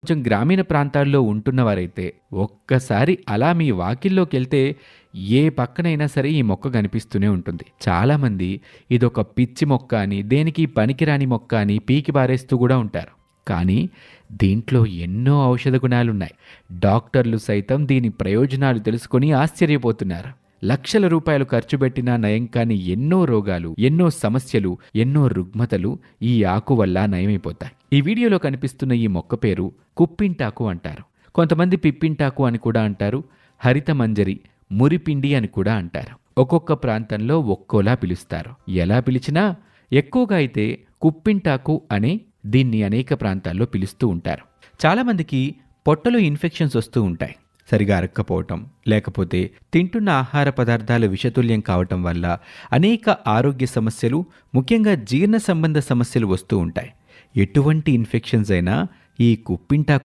కొంచెం గ్రామీణ ప్రాంతాల్లో ఉంటున్నవారైతే ఒక్కసారి అలా మీ వాకిల్లోకెళ్తే ఏ పక్కనైనా సరే ఈ మొక్క కనిపిస్తూనే ఉంటుంది. చాలామంది ఇదొక పిచ్చి మొక్క అని, దేనికి పనికిరాని మొక్క అని పీకి పారేస్తూ కూడా ఉంటారు. కానీ దీంట్లో ఎన్నో ఔషధ గుణాలున్నాయి. డాక్టర్లు సైతం దీని ప్రయోజనాలు తెలుసుకొని ఆశ్చర్యపోతున్నారు. లక్షల రూపాయలు ఖర్చు పెట్టినా నయం కాని ఎన్నో రోగాలు, ఎన్నో సమస్యలు, ఎన్నో రుగ్మతలు ఈ ఆకు వల్ల నయమైపోతాయి. ఈ వీడియోలో కనిపిస్తున్న ఈ మొక్క పేరు కుప్పింటాకు అంటారు. కొంతమంది పిప్పింటాకు అని కూడా అంటారు. హరిత మంజరి, మురిపిండి అని కూడా అంటారు. ఒక్కొక్క ప్రాంతంలో ఒక్కోలా పిలుస్తారు. ఎలా పిలిచినా ఎక్కువగా అయితే కుప్పింటాకు అనే దీన్ని అనేక ప్రాంతాల్లో పిలుస్తూ ఉంటారు. చాలామందికి పొట్టలో ఇన్ఫెక్షన్స్ వస్తూ ఉంటాయి. సరిగా అరక్కపోవటం, లేకపోతే తింటున్న ఆహార పదార్థాలు విషతుల్యం కావటం వల్ల అనేక ఆరోగ్య సమస్యలు, ముఖ్యంగా జీర్ణ సంబంధ సమస్యలు వస్తూ ఉంటాయి. ఎటువంటి ఇన్ఫెక్షన్స్ అయినా ఈ కుప్పింటాకు